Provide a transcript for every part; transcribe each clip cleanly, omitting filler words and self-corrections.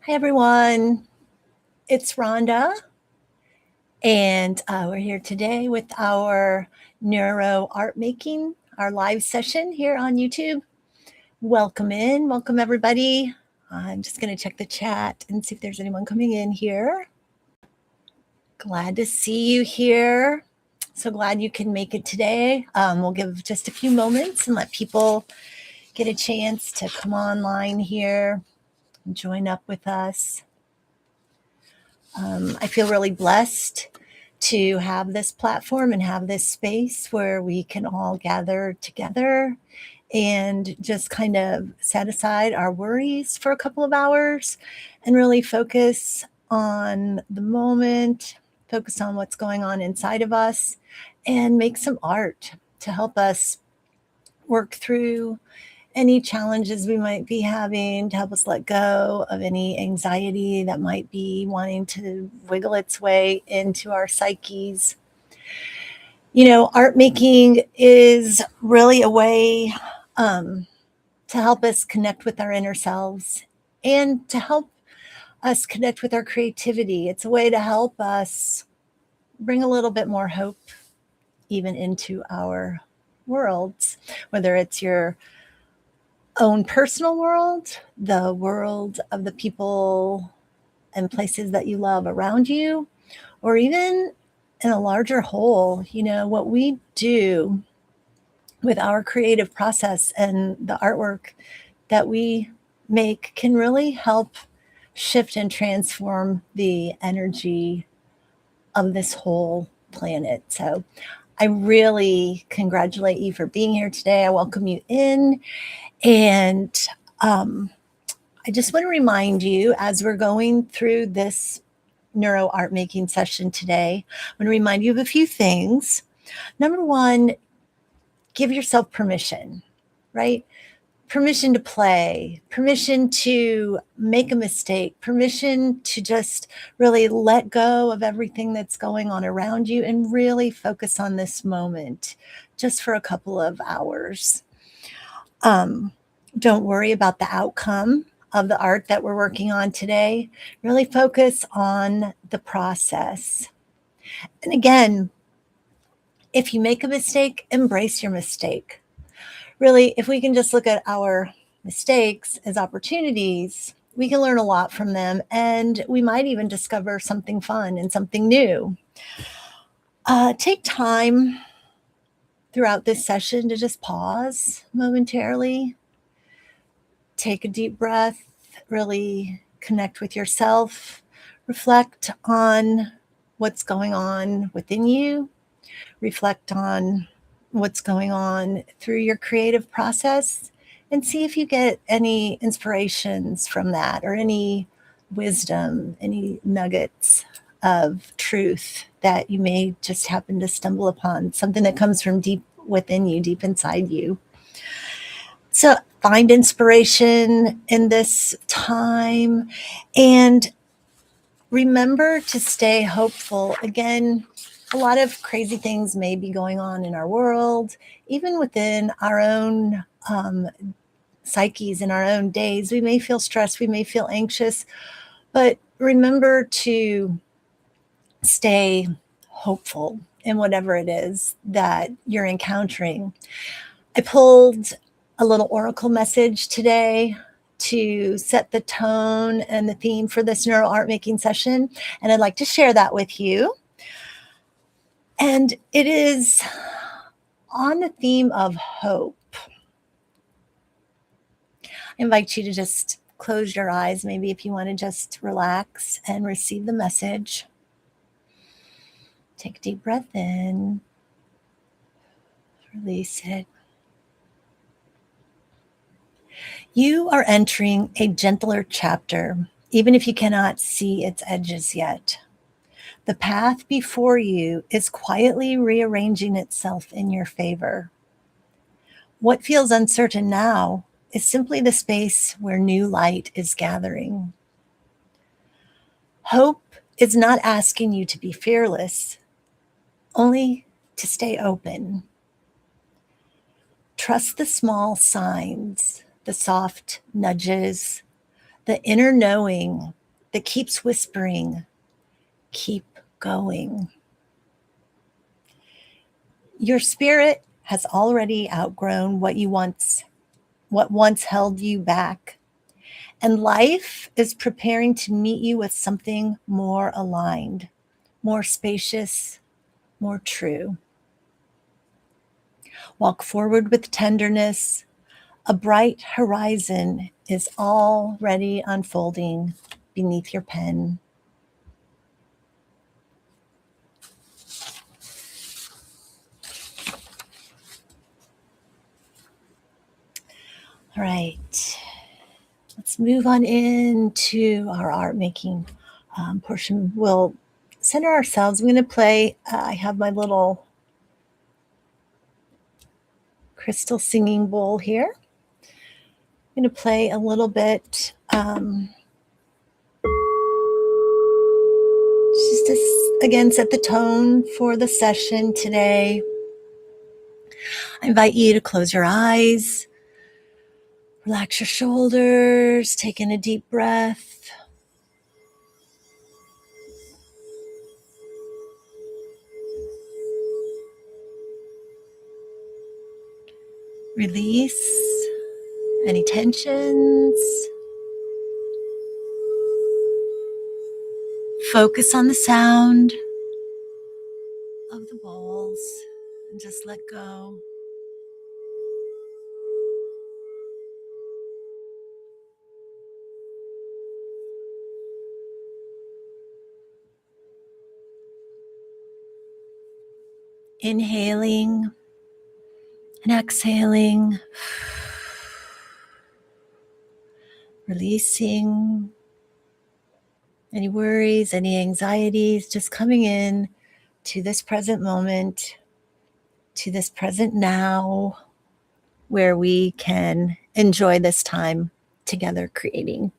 Hi, everyone. It's Rhonda, and we're here today with our Neuro Art Making, our live session here on YouTube. Welcome in. Welcome, everybody. I'm just going to check the chat and see if there's anyone coming in here. Glad to see you here. So glad you can make it today. We'll give just a few moments and let people get a chance to come online here and join up with us. I feel really blessed to have this platform and have this space where we can all gather together and just kind of set aside our worries for a couple of hours and really focus on the moment, focus on what's going on inside of us, and make some art to help us work through any challenges we might be having, to help us let go of any anxiety that might be wanting to wiggle its way into our psyches. You know, art making is really a way to help us connect with our inner selves and to help us connect with our creativity. It's a way to help us bring a little bit more hope even into our worlds, whether it's your own personal world, the world of the people and places that you love around you, or even in a larger whole. You know, what we do with our creative process and the artwork that we make can really help shift and transform the energy of this whole planet. So I really congratulate you for being here today. I welcome you in. And I just want to remind you, as we're going through this neuro art making session today, I'm going to remind you of a few things. Number one, give yourself permission, right? Permission to play, permission to make a mistake, permission to just really let go of everything that's going on around you and really focus on this moment just for a couple of hours. Don't worry about the outcome of the art that we're working on today. Really focus on the process. And again, if you make a mistake, embrace your mistake. Really, if we can just look at our mistakes as opportunities, we can learn a lot from them, and we might even discover something fun and something new. Take time throughout this session to just pause momentarily. Take a deep breath, really connect with yourself, reflect on what's going on within you, reflect on what's going on through your creative process, and see if you get any inspirations from that or any wisdom, any nuggets of truth that you may just happen to stumble upon, something that comes from deep within you, deep inside you. So find inspiration in this time and remember to stay hopeful. Again, a lot of crazy things may be going on in our world, even within our own psyches in our own days. We may feel stressed, we may feel anxious, but remember to stay hopeful in whatever it is that you're encountering. I pulled a little oracle message today to set the tone and the theme for this neuro art making session, and I'd like to share that with you. And it is on the theme of hope. I invite you to just close your eyes, maybe if you want to just relax and receive the message. Take a deep breath in, release it. You are entering a gentler chapter, even if you cannot see its edges yet. The path before you is quietly rearranging itself in your favor. What feels uncertain now is simply the space where new light is gathering. Hope is not asking you to be fearless, only to stay open. Trust the small signs, the soft nudges, the inner knowing that keeps whispering, keep going. Your spirit has already outgrown what once held you back. And life is preparing to meet you with something more aligned, more spacious, more true. Walk forward with tenderness. A bright horizon is already unfolding beneath your pen. All right, let's move on into our art making portion. We'll center ourselves. I'm going to play, I have my little crystal singing bowl here. I'm going to play a little bit just to, again, set the tone for the session today. I invite you to close your eyes, relax your shoulders, take in a deep breath. Release any tensions. Focus on the sound of the bowls and just let go. Inhaling and exhaling. Releasing any worries, any anxieties, just coming in to this present moment, to this present now, where we can enjoy this time together creating.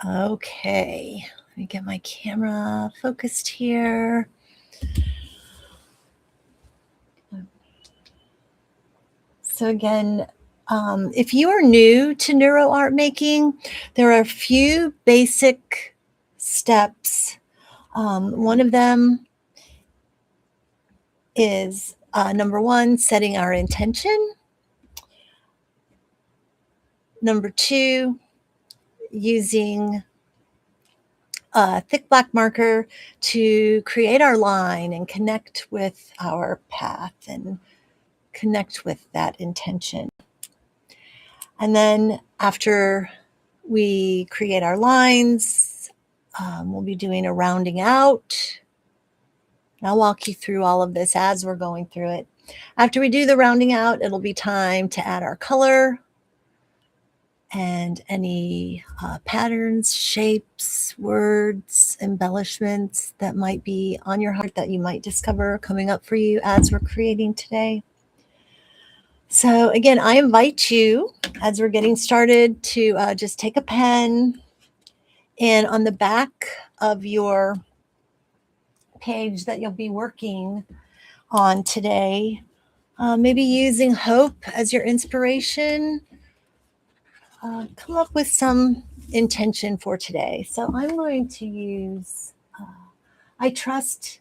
Okay, let me get my camera focused here. So again, if you are new to Neuro Art Making, there are a few basic steps. One of them is number one, setting our intention. Number two, using a thick black marker to create our line and connect with our path and connect with that intention. And then after we create our lines, we'll be doing a rounding out. I'll walk you through all of this as we're going through it. After we do the rounding out, it'll be time to add our color and any patterns, shapes, words, embellishments that might be on your heart that you might discover coming up for you as we're creating today. So again, I invite you, as we're getting started, to just take a pen, and on the back of your page that you'll be working on today, maybe using hope as your inspiration, come up with some intention for today. So I'm going to use, I trust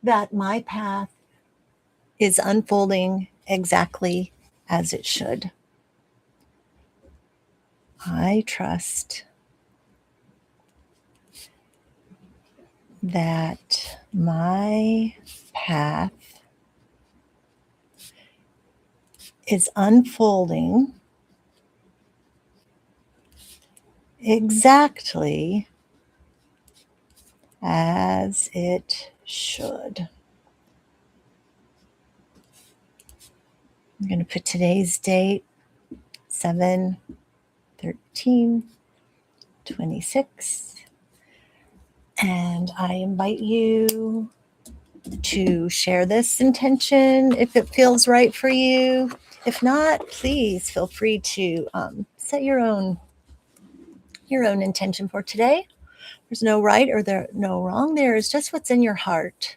that my path is unfolding exactly as it should. I trust that my path is unfolding exactly as it should. I'm going to put today's date, 7/13/26. And I invite you to share this intention if it feels right for you. If not, please feel free to set your own intention for today. There's no right or no wrong. There is just what's in your heart.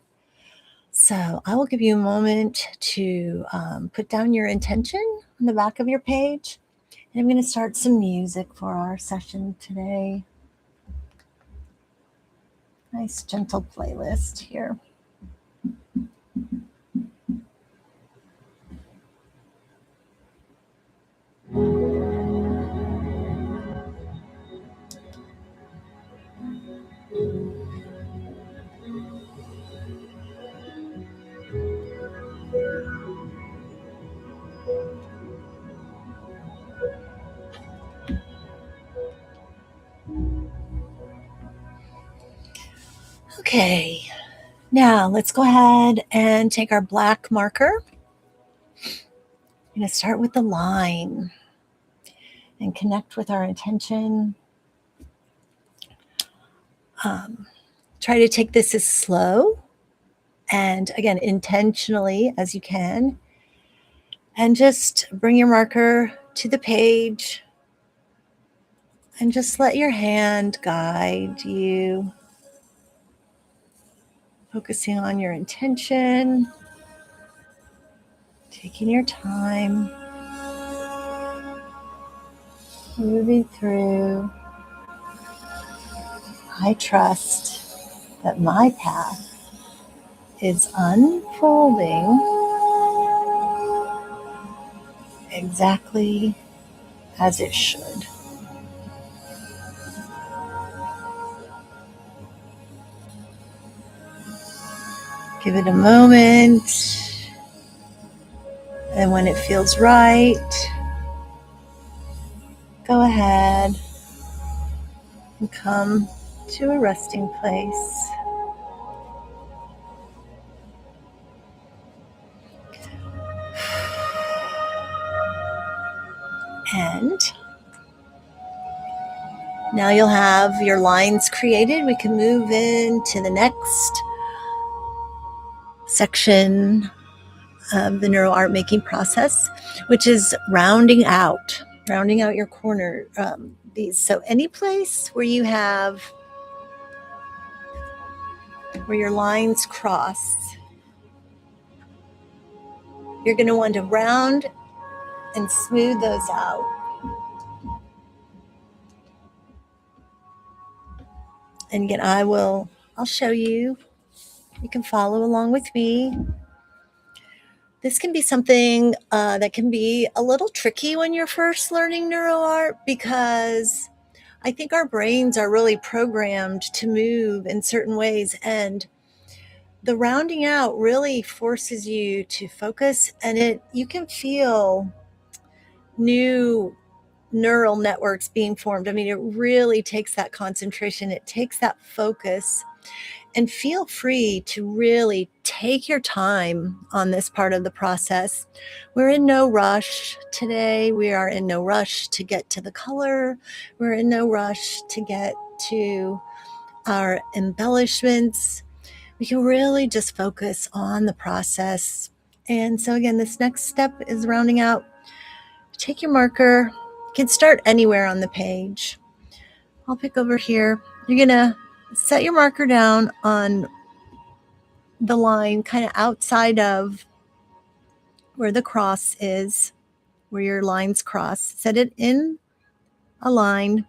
So I will give you a moment to put down your intention. on the back of your page. And I'm going to start some music for our session today. Nice gentle playlist here. Okay, now let's go ahead and take our black marker. I'm going to start with the line and connect with our intention. Try to take this as slow and, again, intentionally as you can. And just bring your marker to the page and just let your hand guide you, focusing on your intention, taking your time, moving through. I trust that my path is unfolding exactly as it should. Give it a moment, and when it feels right, go ahead and come to a resting place. And now you'll have your lines created. We can move into the next section of the Neuro Art Making process, which is rounding out your corner. So any place where you have where your lines cross, you're going to want to round and smooth those out. And again, I'll show you. You can follow along with me. This can be something that can be a little tricky when you're first learning neuro art, because I think our brains are really programmed to move in certain ways, and the rounding out really forces you to focus, and you can feel new neural networks being formed. I mean, it really takes that concentration, it takes that focus. And feel free to really take your time on this part of the process. We're in no rush today. We are in no rush to get to the color. We're in no rush to get to our embellishments. We can really just focus on the process. And so again, this next step is rounding out. Take your marker. You can start anywhere on the page. I'll pick over here. You're going to set your marker down on the line kind of outside of where the cross is, where your lines cross. Set it in a line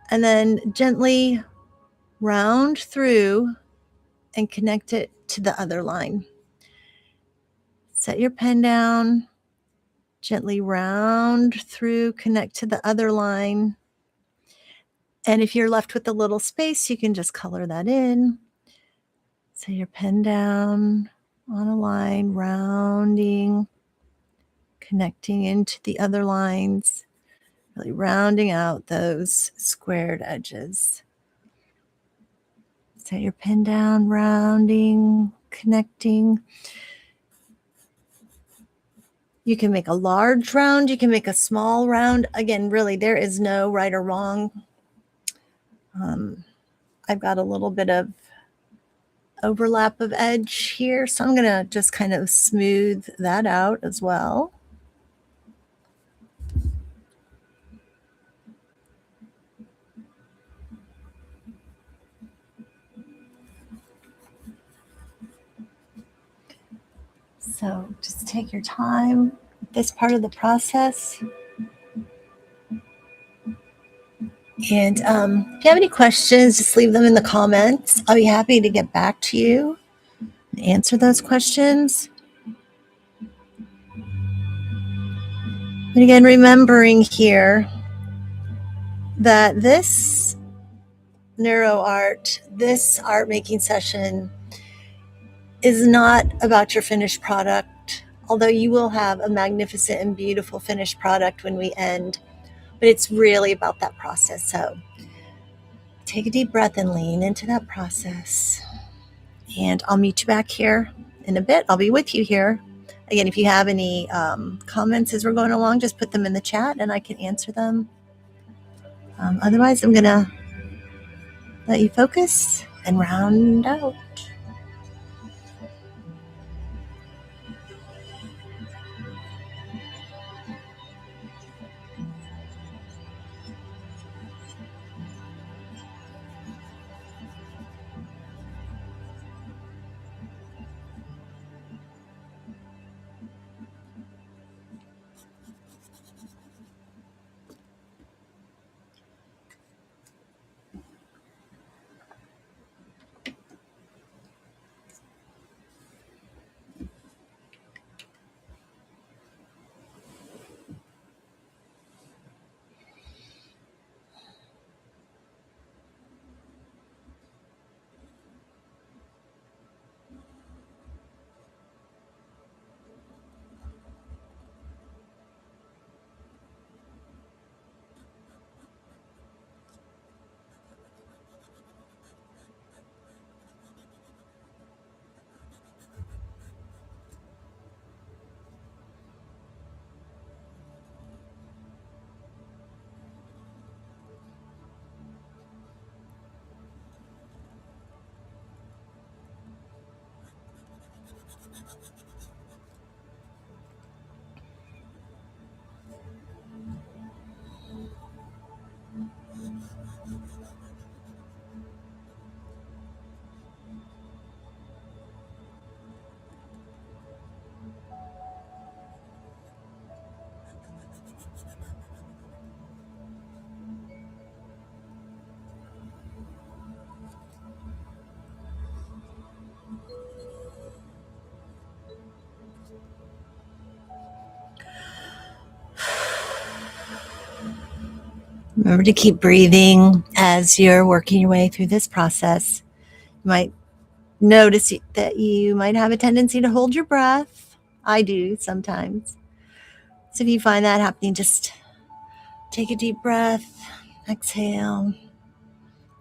and then gently round through and connect it to the other line. Set your pen down, gently round through, connect to the other line. And if you're left with a little space, you can just color that in. Set your pen down on a line, rounding, connecting into the other lines, really rounding out those squared edges. Set your pen down, rounding, connecting. You can make a large round, you can make a small round. Again, really, there is no right or wrong. I've got a little bit of overlap of edge here, so I'm going to just kind of smooth that out as well. So just take your time, this part of the process. And if you have any questions, just leave them in the comments. I'll be happy to get back to you and answer those questions. And again, remembering here that this this art making session is not about your finished product, although you will have a magnificent and beautiful finished product when we end, but it's really about that process. So take a deep breath and lean into that process. And I'll meet you back here in a bit. I'll be with you here. Again, if you have any comments as we're going along, just put them in the chat and I can answer them. Otherwise, I'm going to let you focus and round out. Remember to keep breathing as you're working your way through this process. You might notice that you might have a tendency to hold your breath. I do sometimes. So if you find that happening, just take a deep breath, exhale,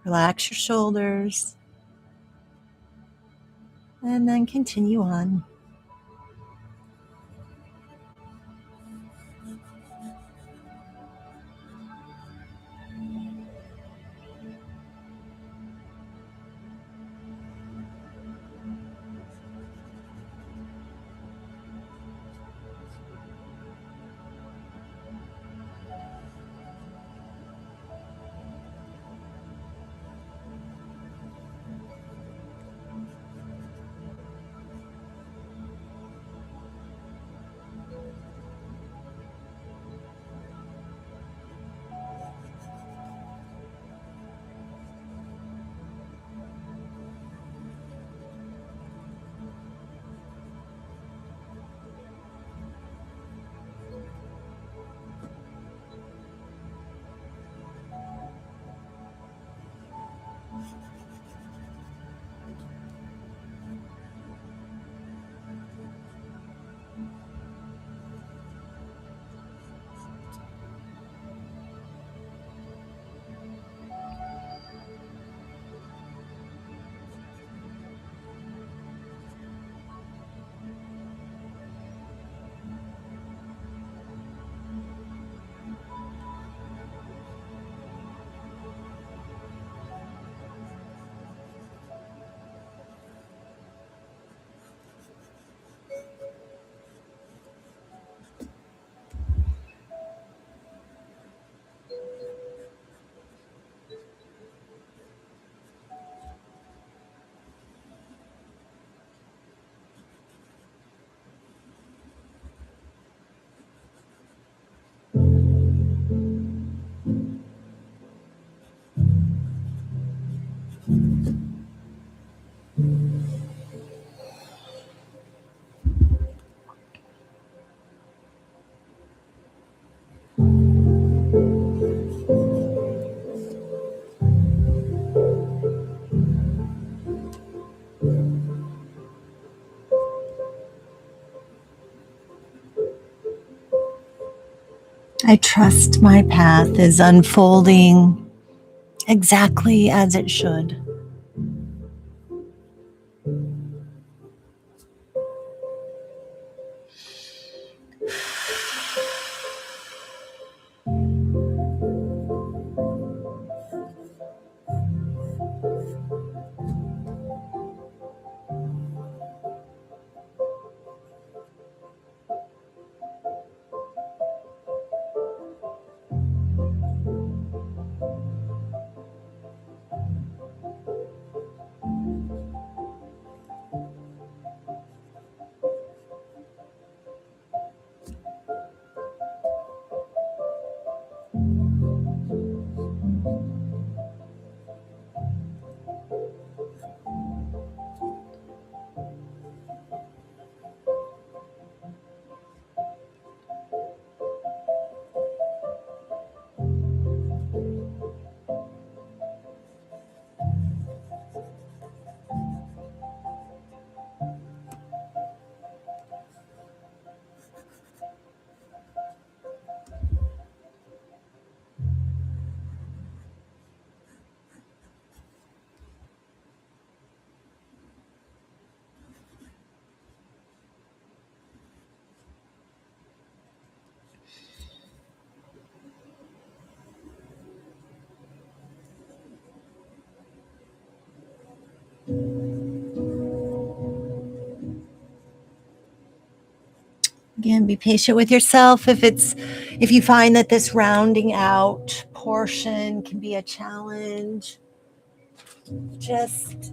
relax your shoulders, and then continue on. I trust my path is unfolding exactly as it should. Again, be patient with yourself. If you find that this rounding out portion can be a challenge, just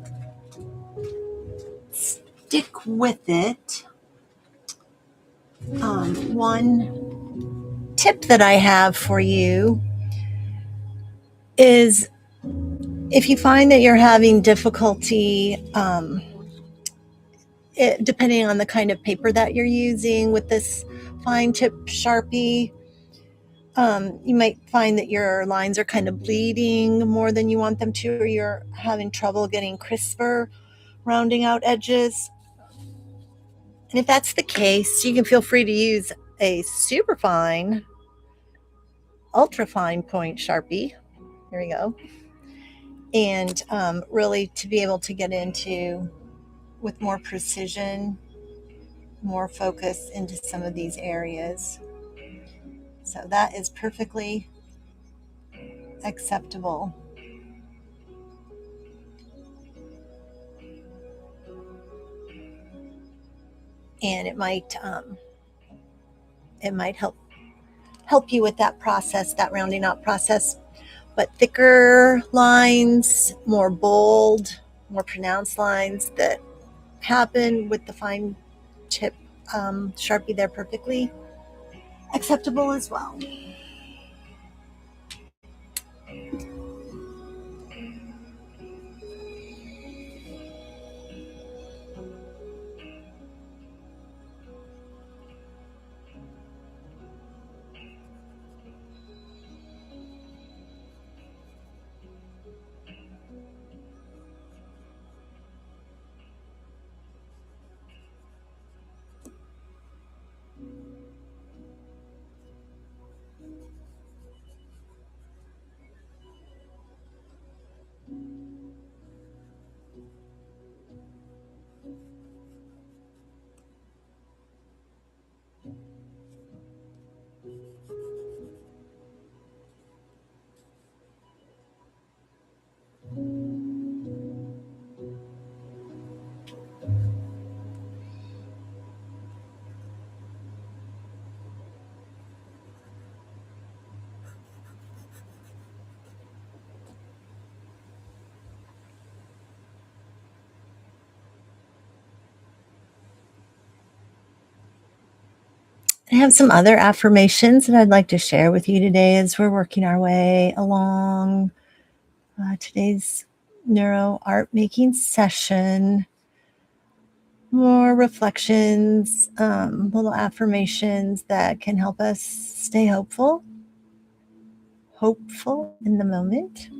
stick with it. One tip that I have for you is if you find that you're having difficulty, depending on the kind of paper that you're using with this fine tip Sharpie, you might find that your lines are kind of bleeding more than you want them to, or you're having trouble getting crisper rounding out edges. And if that's the case, you can feel free to use a super fine, ultra fine point Sharpie. Here we go. And really to be able to get into with more precision, more focus into some of these areas. So that is perfectly acceptable. And it might help you with that process, that rounding out process. But thicker lines, more bold, more pronounced lines that happen with the fine tip Sharpie, they're perfectly acceptable as well. I have some other affirmations that I'd like to share with you today as we're working our way along today's Neuro Art Making session. More reflections, little affirmations that can help us stay hopeful in the moment.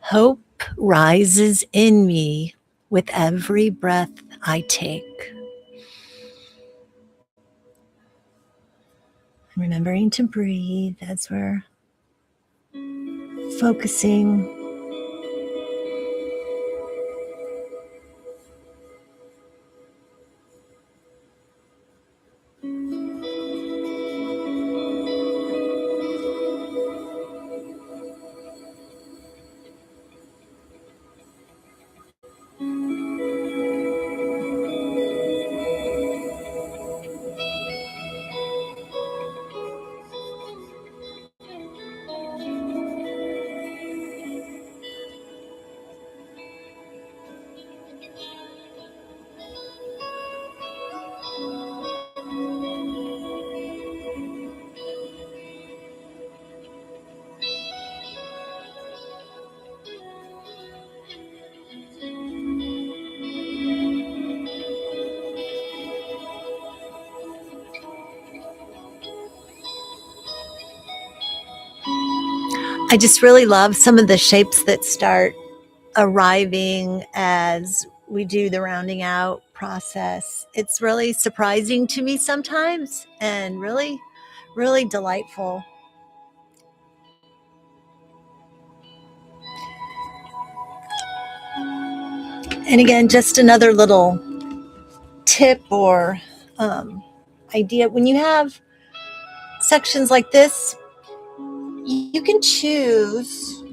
Hope rises in me with every breath I take. Remembering to breathe as we're focusing. I just really love some of the shapes that start arriving as we do the rounding out process. It's really surprising to me sometimes and really, really delightful. And again, just another little tip or idea. When you have sections like this, you can choose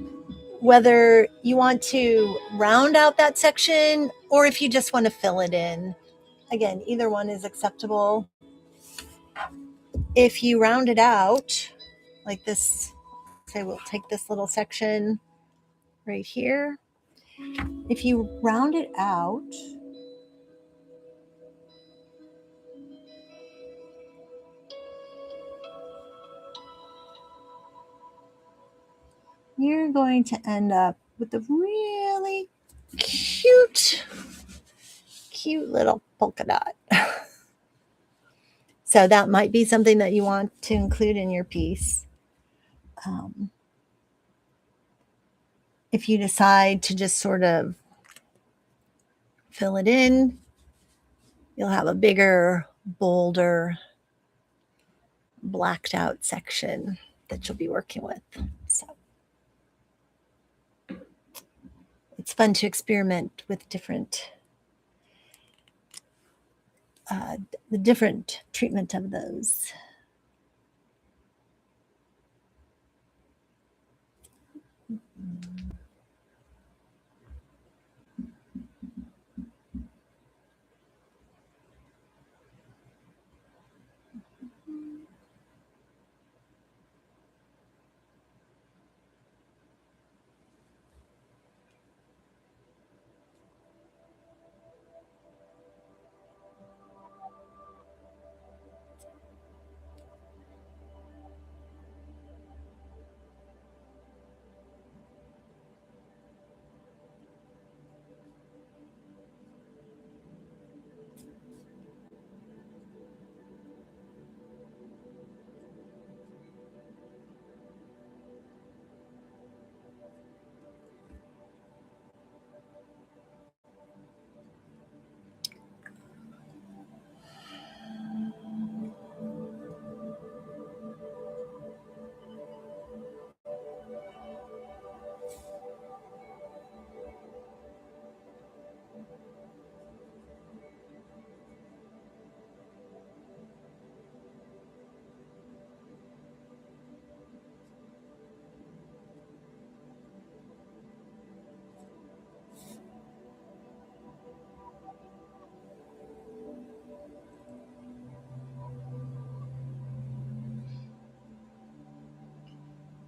whether you want to round out that section or if you just want to fill it in. Again, either one is acceptable. If you round it out like this, say we'll take this little section right here. If you round it out, you're going to end up with a really cute little polka dot. So that might be something that you want to include in your piece. If you decide to just sort of fill it in, you'll have a bigger, bolder, blacked out section that you'll be working with. So it's fun to experiment with the different treatment of those.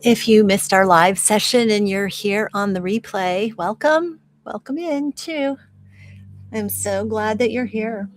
If you missed our live session and you're here on the replay, welcome. Welcome in too. I'm so glad that you're here.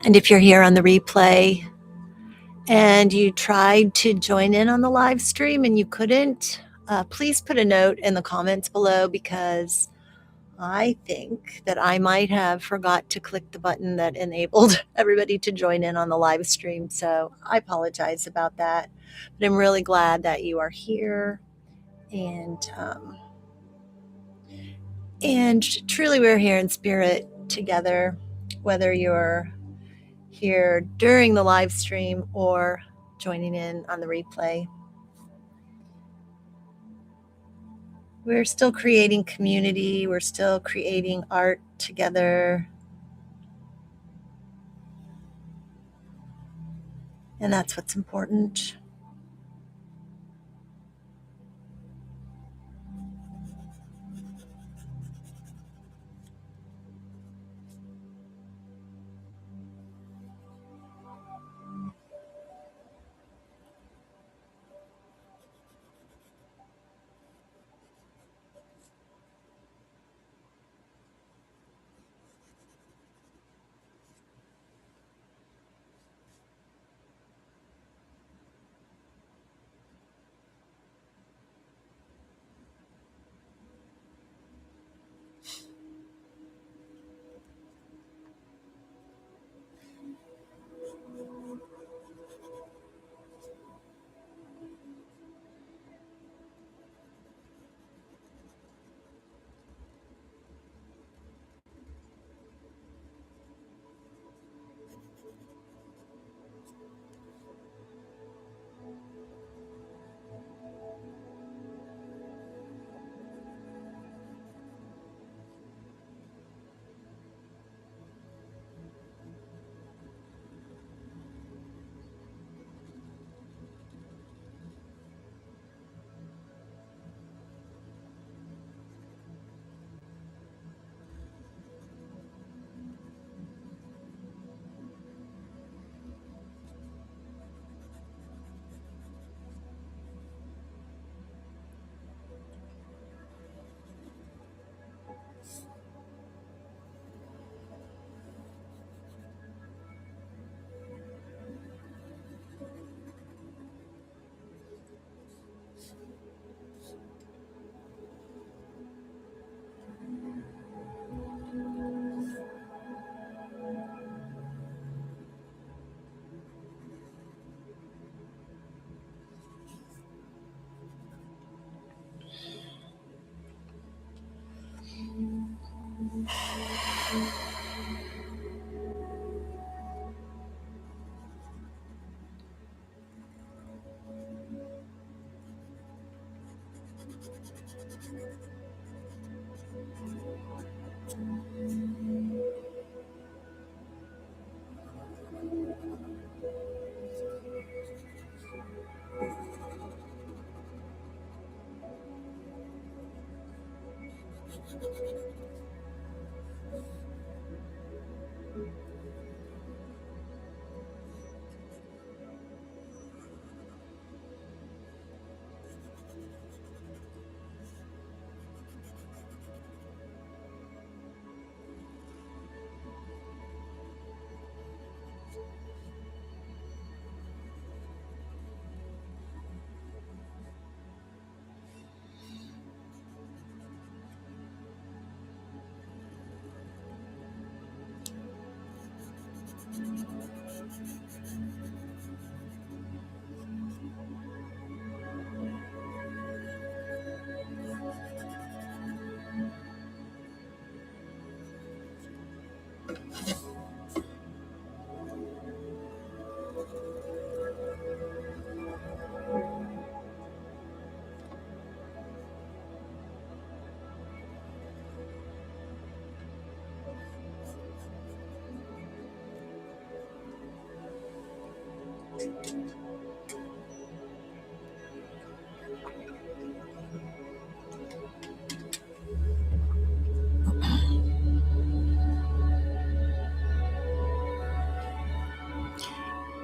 And if you're here on the replay and you tried to join in on the live stream and you couldn't, please put a note in the comments below, because I think that I might have forgot to click the button that enabled everybody to join in on the live stream. So I apologize about that. But I'm really glad that you are here. And truly, we're here in spirit together, whether you're here during the live stream or joining in on the replay. We're still creating community. We're still creating art together. And that's what's important.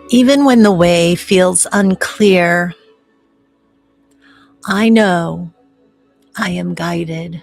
Even when the way feels unclear, I know I am guided.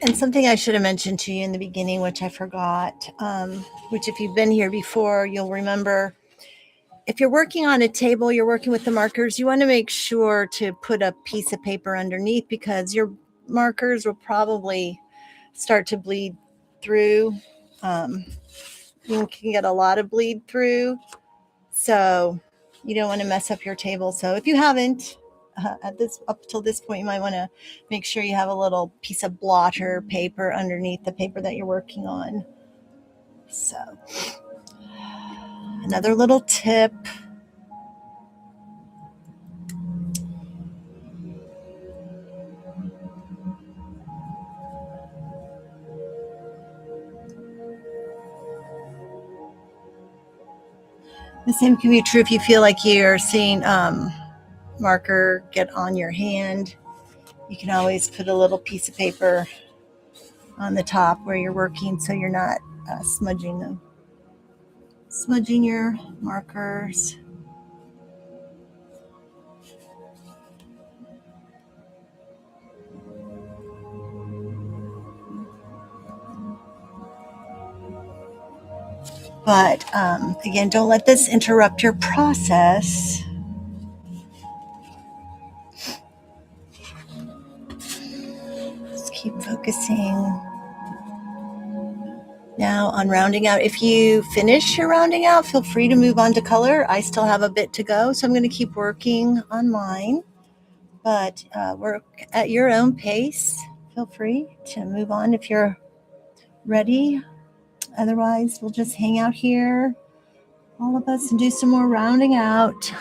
And something I should have mentioned to you in the beginning, which I forgot, which if you've been here before, you'll remember. If you're working on a table, you're working with the markers, you want to make sure to put a piece of paper underneath because your markers will probably start to bleed through. You can get a lot of bleed through. So you don't want to mess up your table. So if you haven't, up till this point, you might want to make sure you have a little piece of blotter paper underneath the paper that you're working on. So another little tip. The same can be true if you feel like you're seeing marker get on your hand. You can always put a little piece of paper on the top where you're working so you're not smudging your markers. But again, don't let this interrupt your process. Just keep focusing now on rounding out. If you finish your rounding out, feel free to move on to color. I still have a bit to go, so I'm going to keep working on mine. But work at your own pace. Feel free to move on if you're ready. Otherwise, we'll just hang out here, all of us, and do some more rounding out.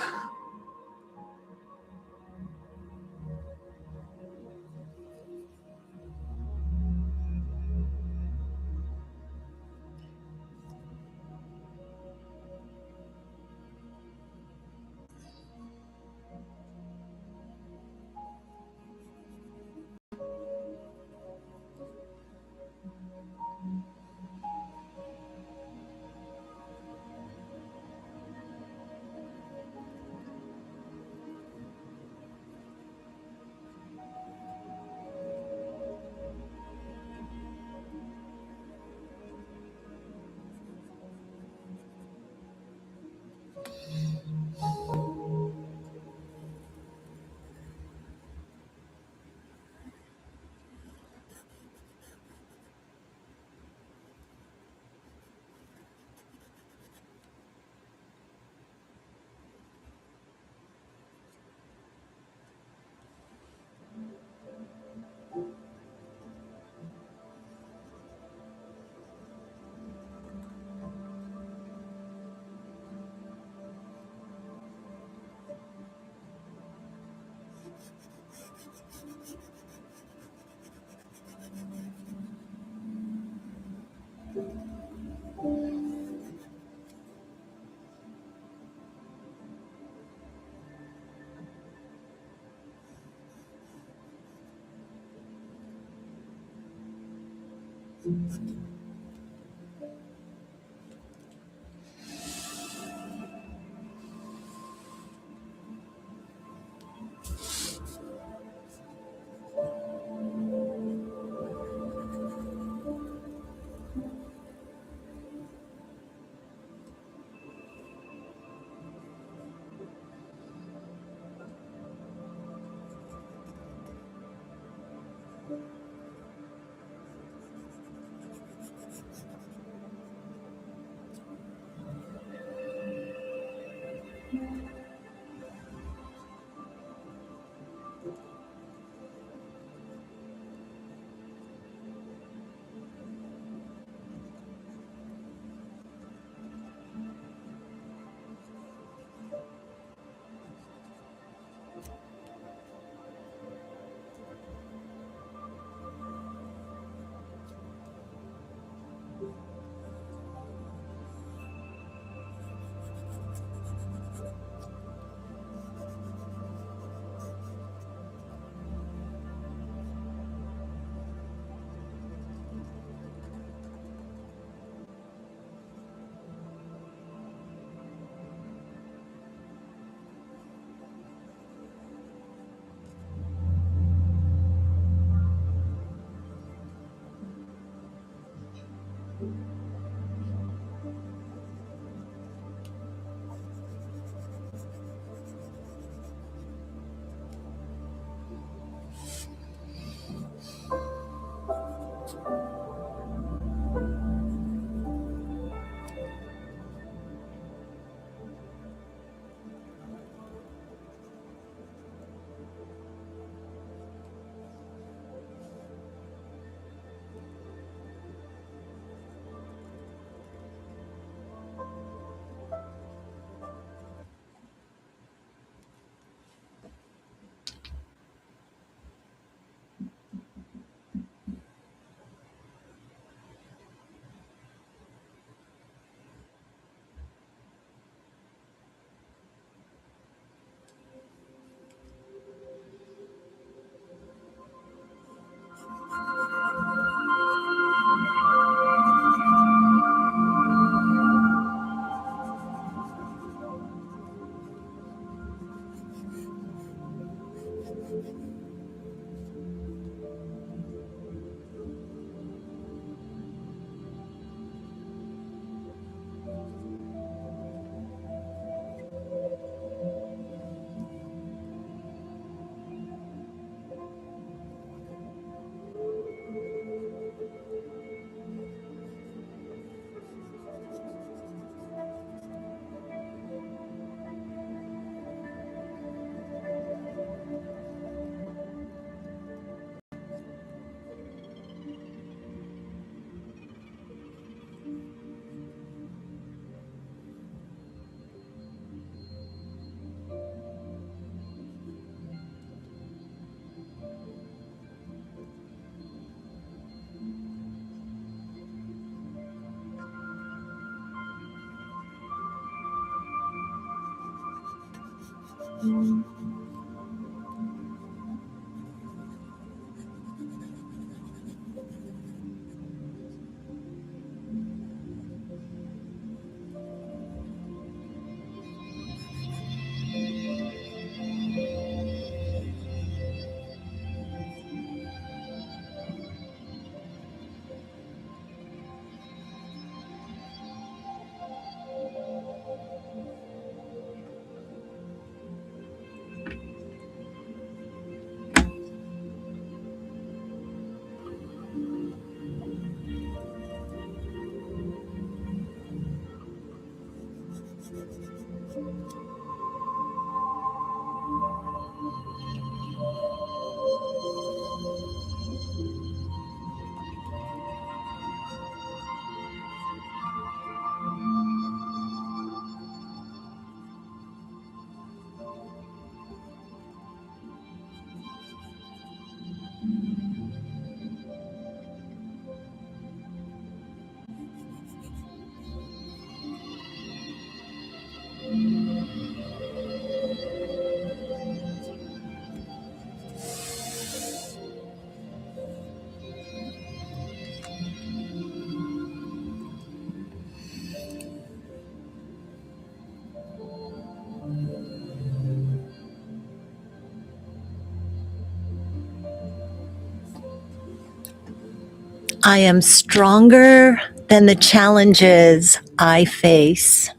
I am stronger than the challenges I face.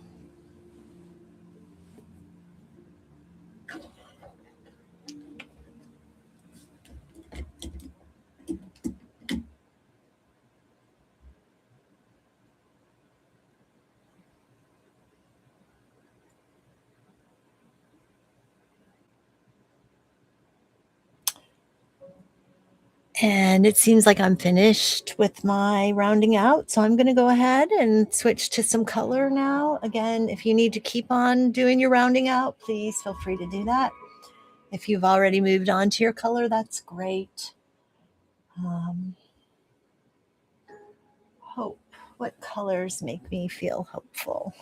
And it seems like I'm finished with my rounding out. So I'm going to go ahead and switch to some color now. Again, if you need to keep on doing your rounding out, please feel free to do that. If you've already moved on to your color, that's great. Hope. What colors make me feel hopeful?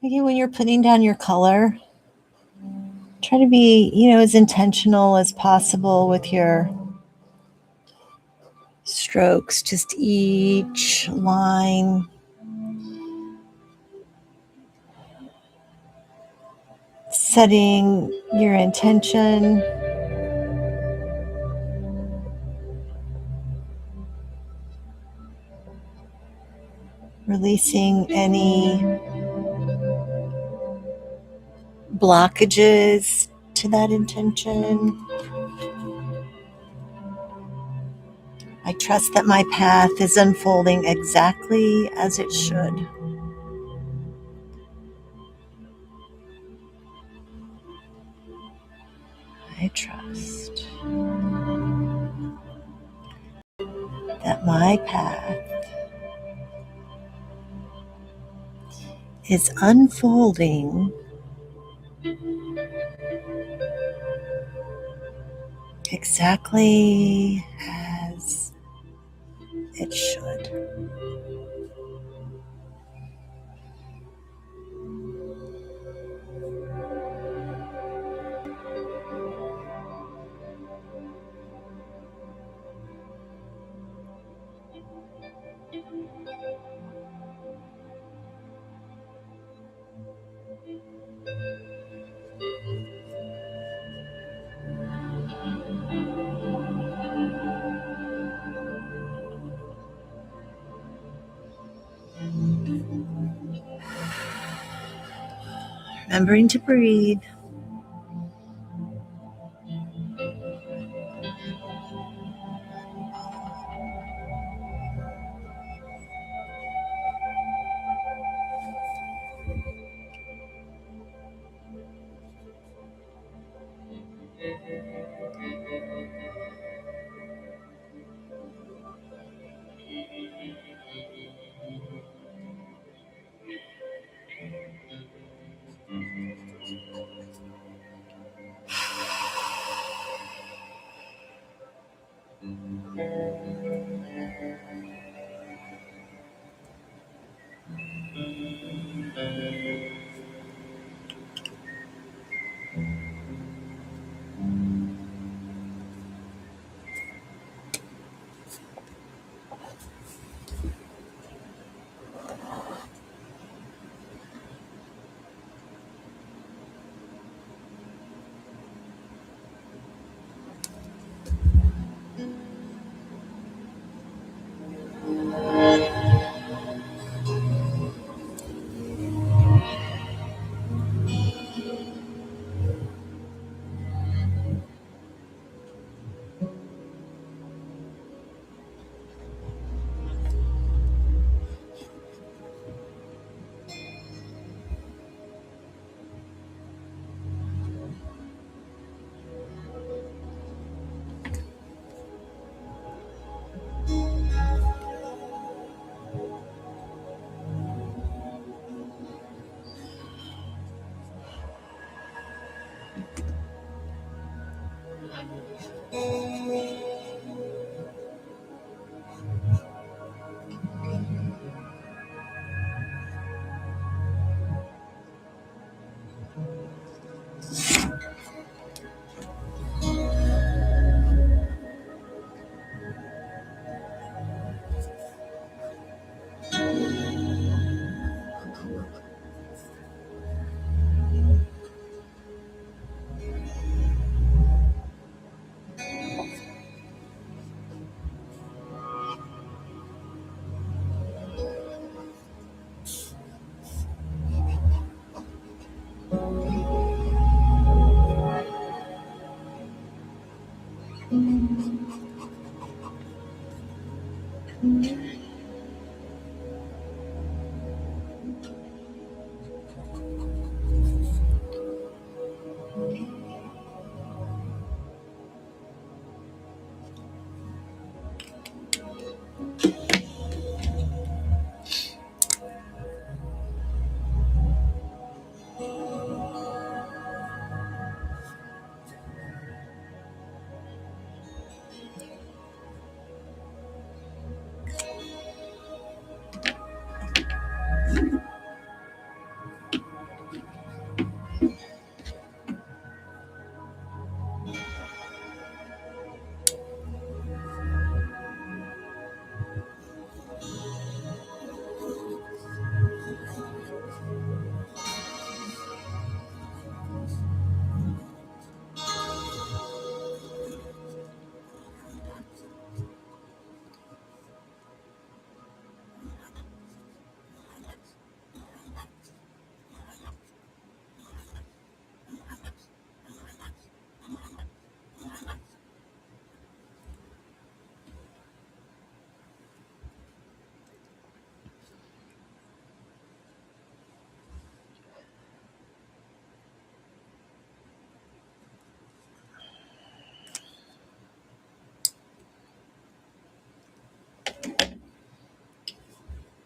Again, when you're putting down your color, try to be, as intentional as possible with your strokes, just each line setting your intention, releasing any blockages to that intention. I trust that my path is unfolding exactly as it should. I trust that my path is unfolding exactly as it should. Remembering to breathe.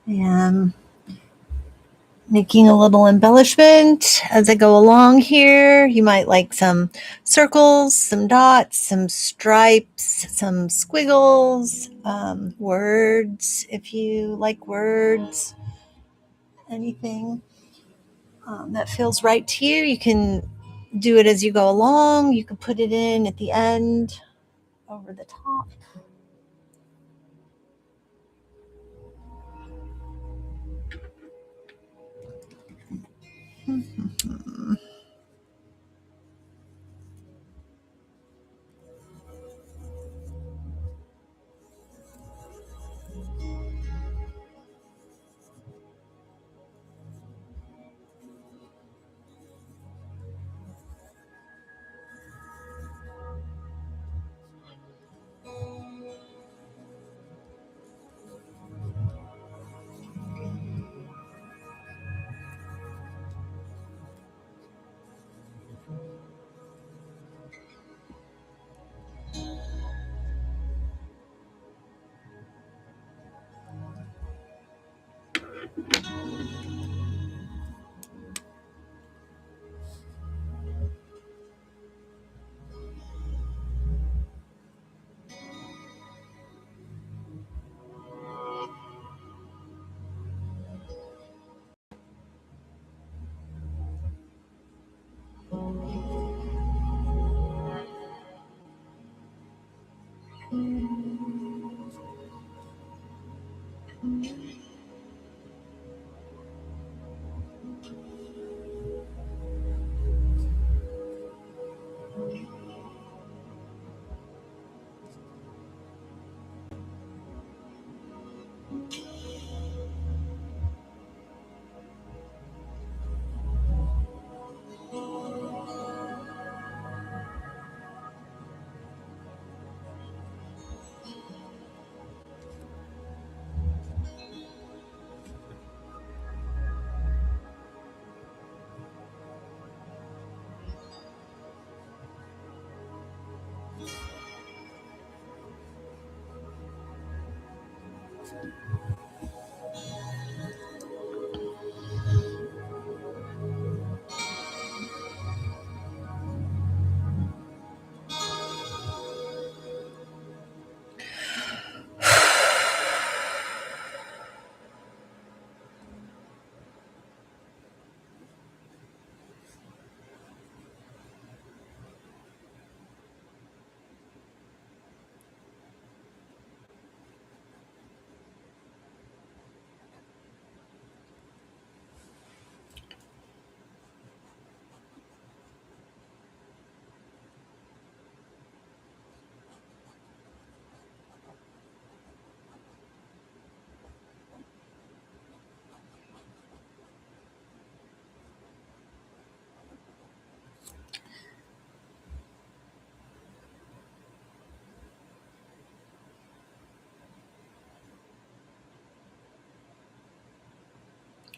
And making a little embellishment as I go along here. You might like some circles, some dots, some stripes, some squiggles, words if you like words, anything that feels right to you. You can do it as you go along. You can put it in at the end over the top.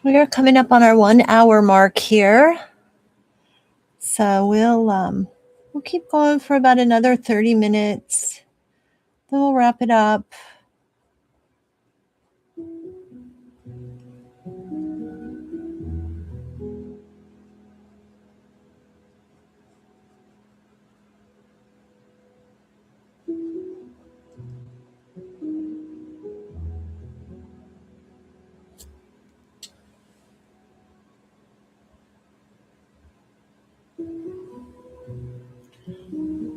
We are coming up on our 1 hour mark here. So we'll keep going for about another 30 minutes. Then we'll wrap it up.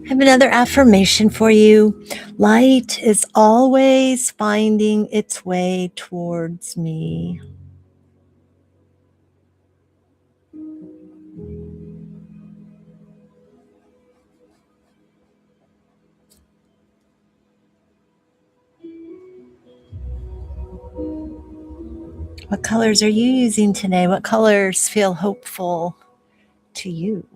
I have another affirmation for you. Light is always finding its way towards me. What colors are you using today? What colors feel hopeful to you?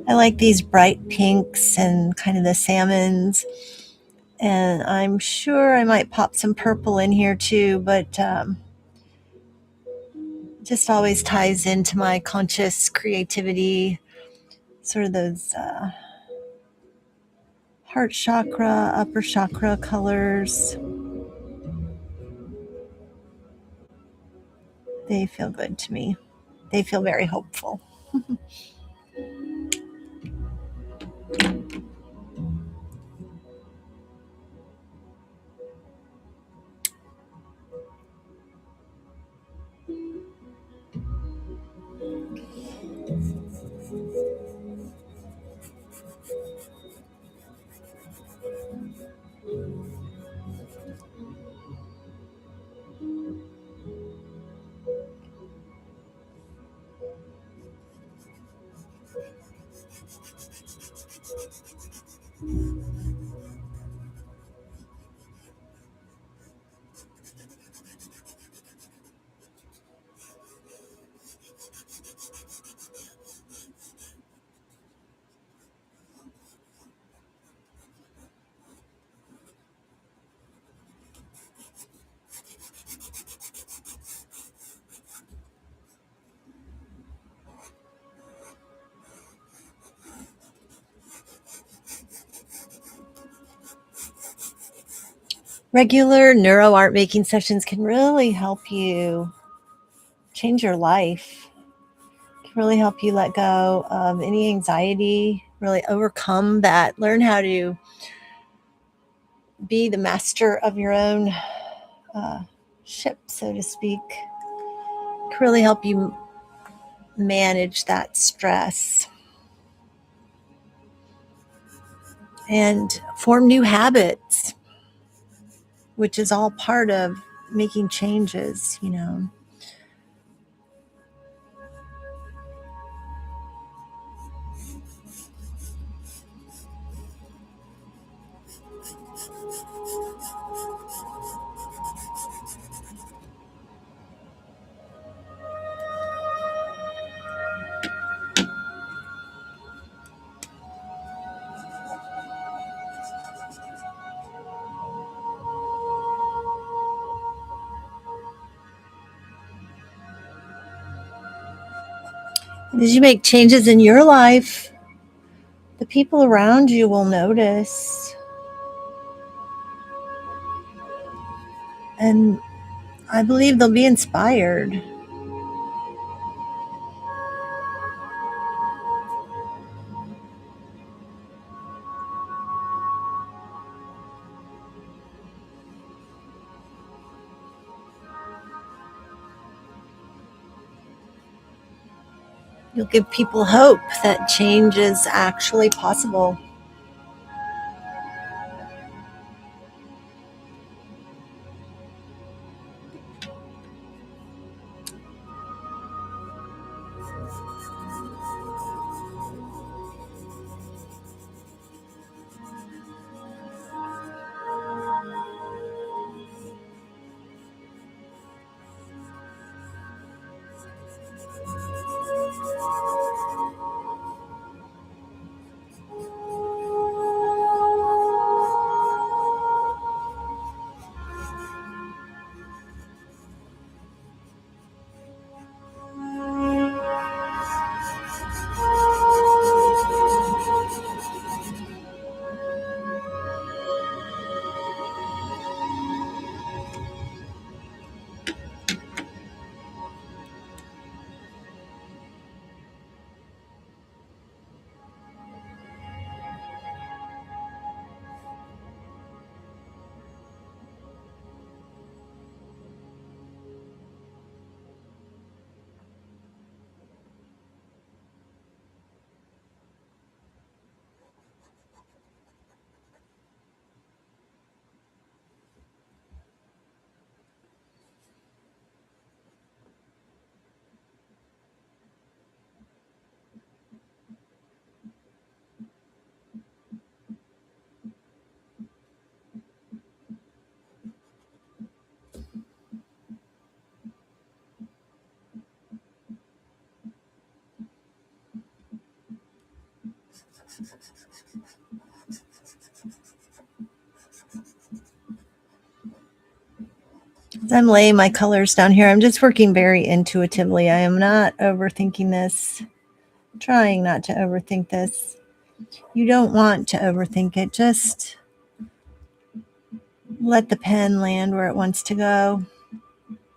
I like these bright pinks and kind of the salmons. And I'm sure I might pop some purple in here too, but just always ties into my conscious creativity, sort of those heart chakra, upper chakra colors. They feel good to me. They feel very hopeful. Regular neuro art making sessions can really help you change your life, can really help you let go of any anxiety, really overcome that, learn how to be the master of your own uh, ship, so to speak. Can really help you manage that stress and form new habits, which is all part of making changes, you know. As you make changes in your life, the people around you will notice. And I believe they'll be inspired. You'll give people hope that change is actually possible. As I'm laying my colors down here, I'm just working very intuitively. I am not overthinking this, trying not to overthink this. You don't want to overthink it. Just let the pen land where it wants to go.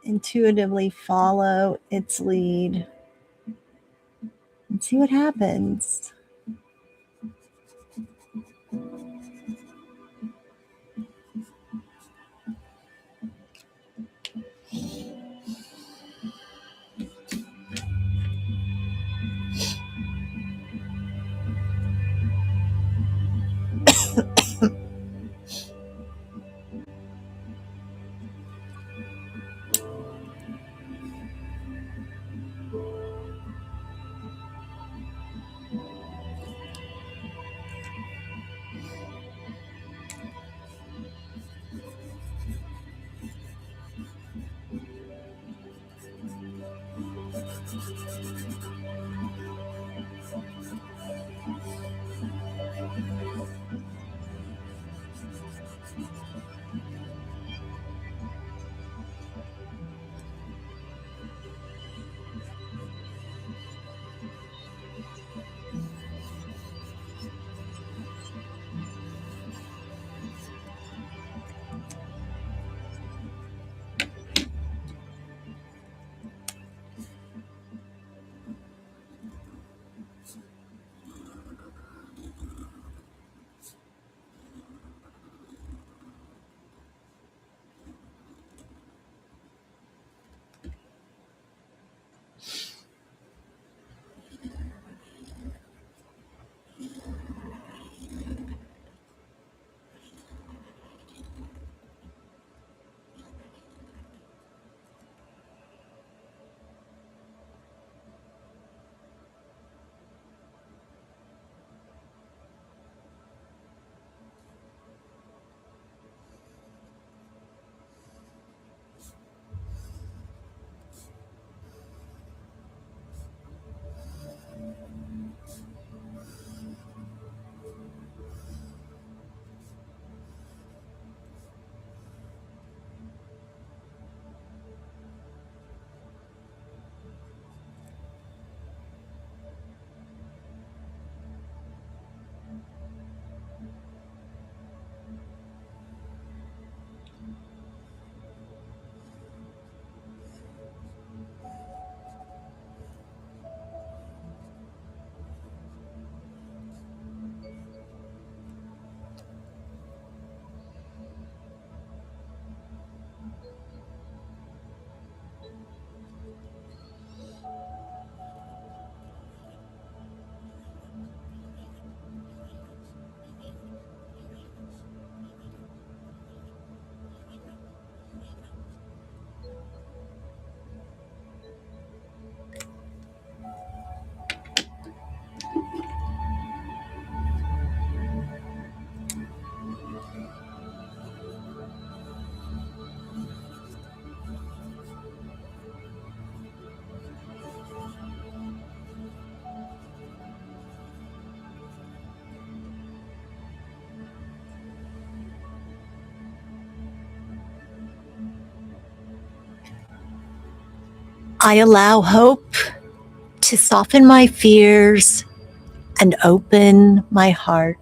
Intuitively follow its lead and see what happens. I allow hope to soften my fears and open my heart.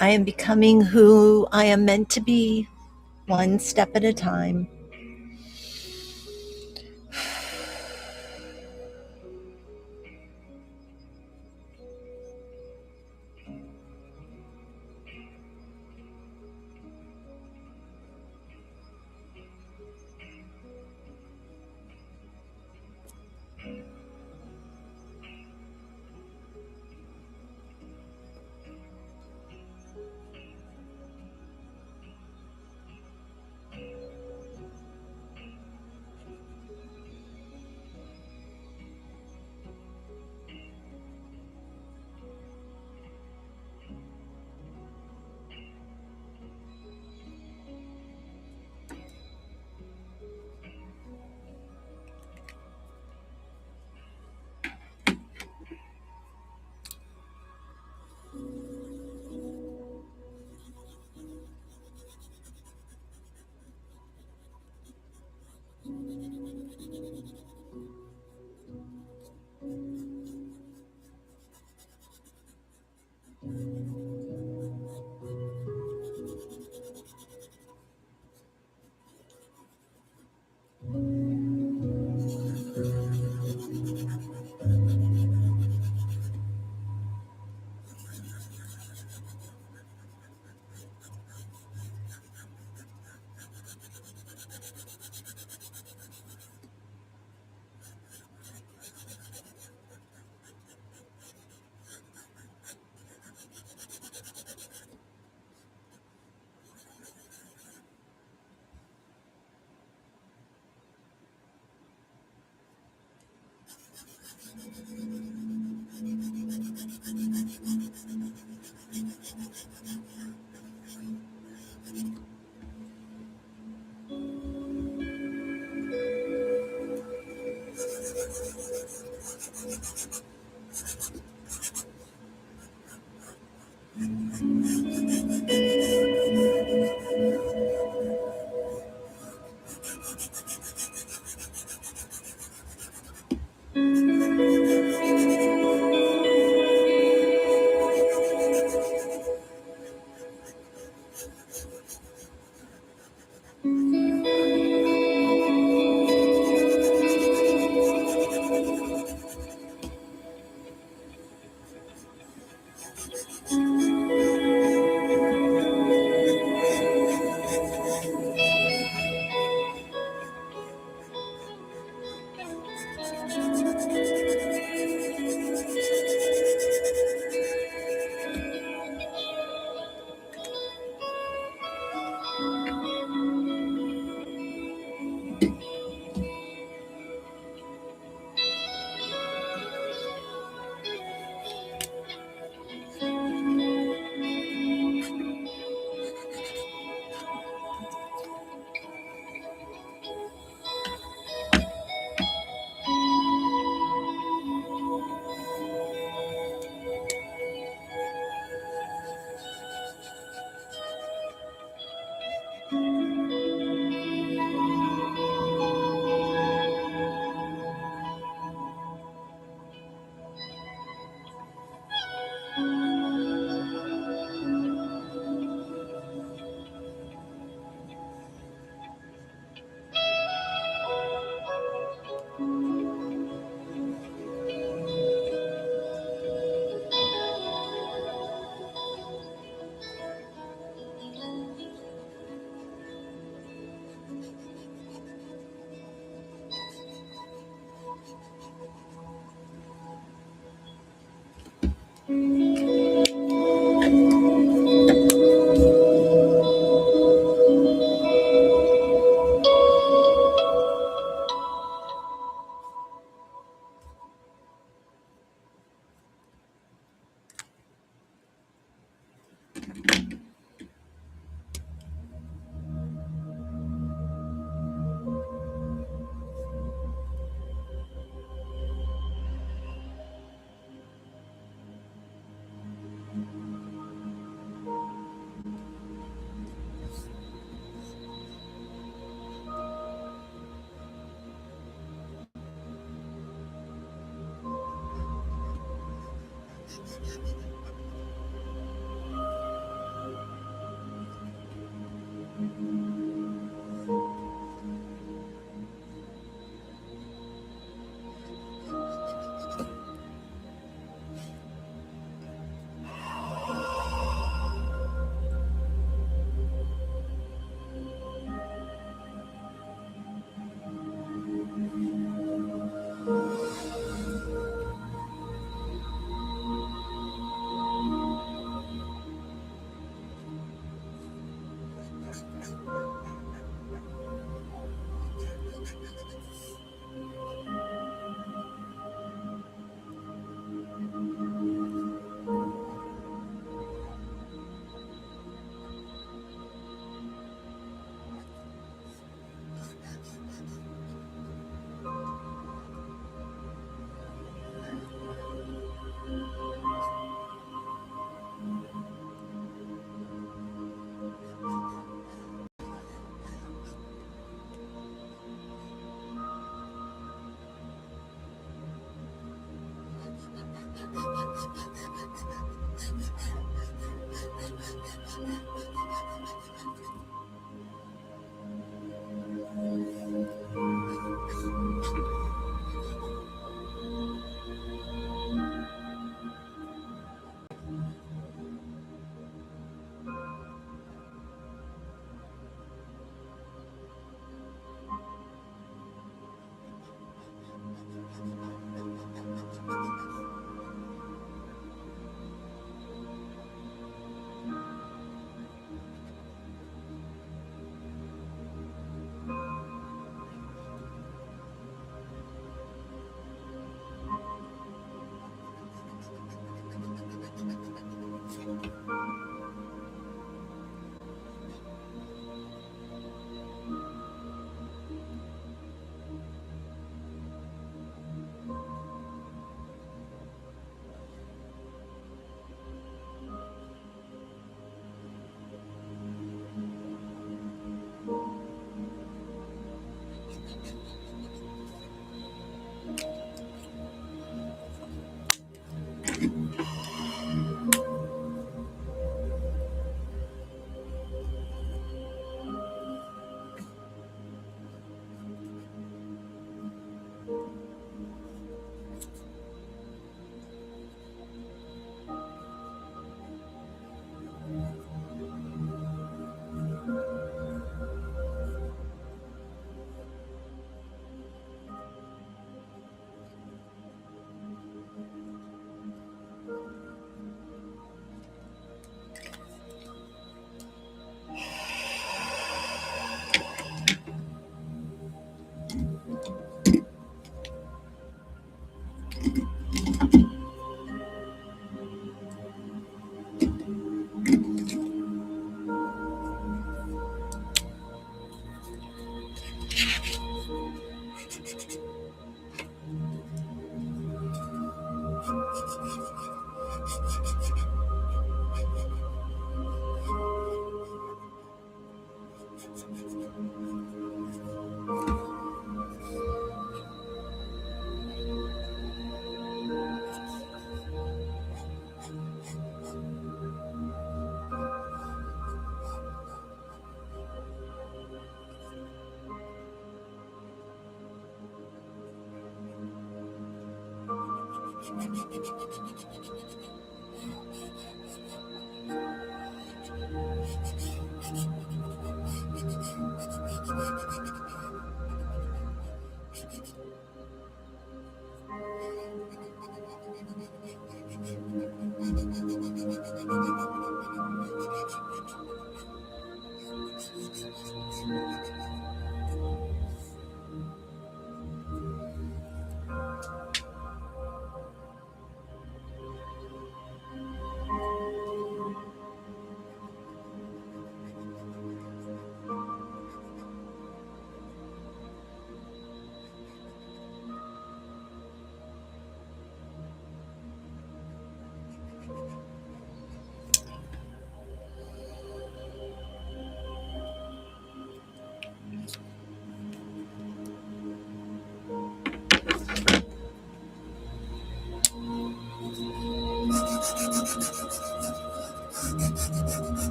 I am becoming who I am meant to be, one step at a time.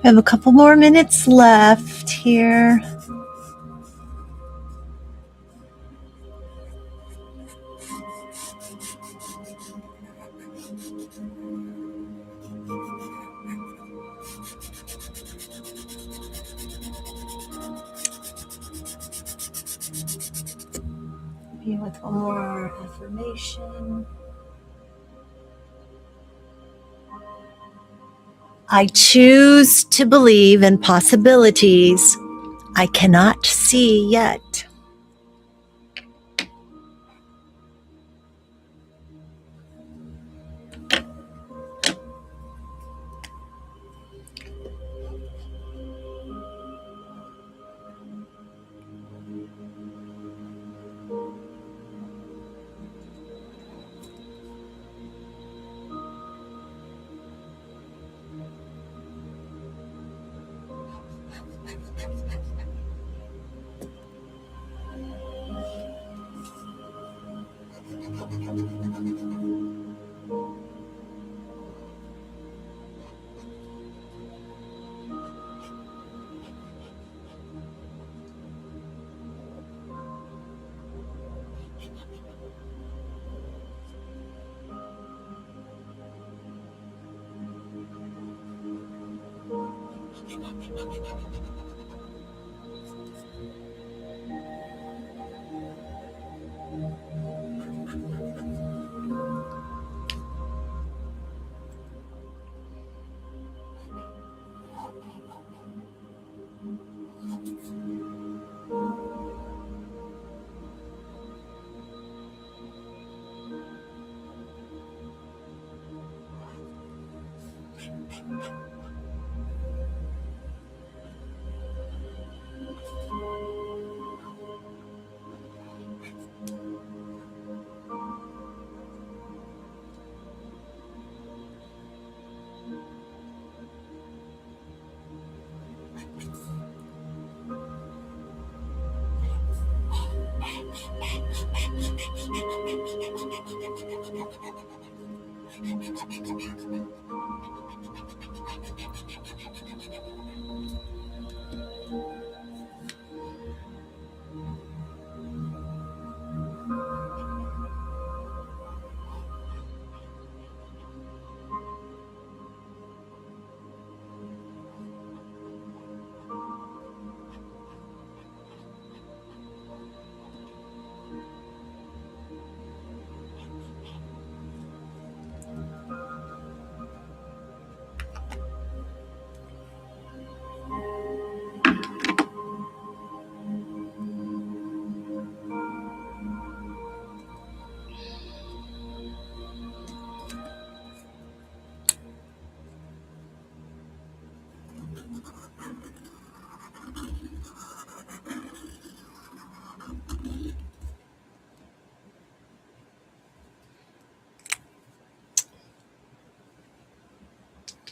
We have a couple more minutes left here. Maybe with one more affirmation. I choose to believe in possibilities I cannot see yet.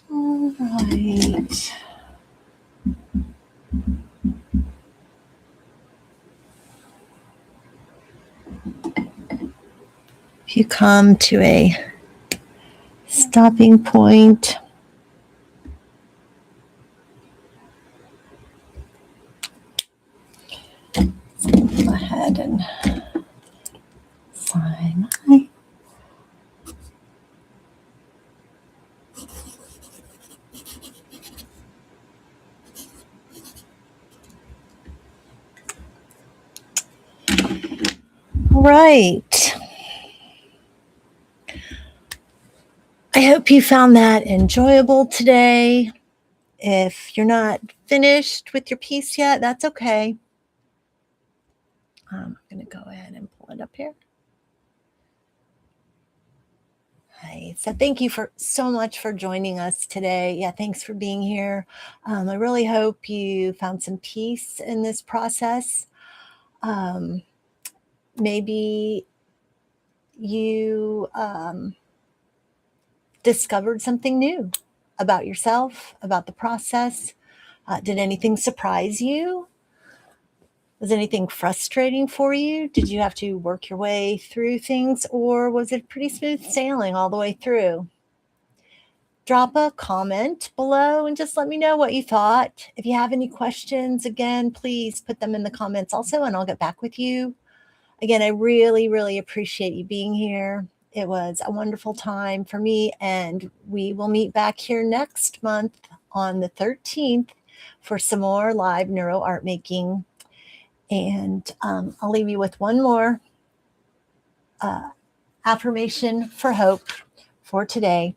All right. If you come to a stopping point, go ahead and sign. All right. I hope you found that enjoyable today. If you're not finished with your piece yet, that's okay. I'm going to go ahead and pull it up here. Hi. So thank you so much for joining us today. Yeah, thanks for being here. I really hope you found some peace in this process. Maybe you discovered something new about yourself, about the process. Did anything surprise you? Was anything frustrating for you? Did you have to work your way through things, or was it pretty smooth sailing all the way through? Drop a comment below and just let me know what you thought. If you have any questions, again, please put them in the comments also, and I'll get back with you. Again, I really, really appreciate you being here. It was a wonderful time for me, and we will meet back here next month on the 13th for some more live neuro art making. And I'll leave you with one more affirmation for hope for today.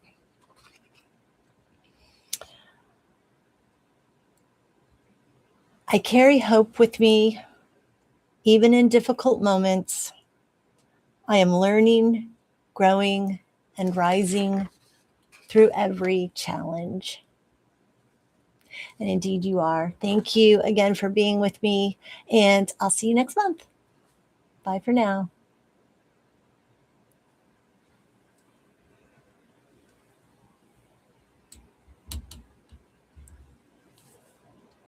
I carry hope with me, even in difficult moments. I am learning, growing, and rising through every challenge. And indeed you are. Thank you again for being with me, and I'll see you next month. Bye for now.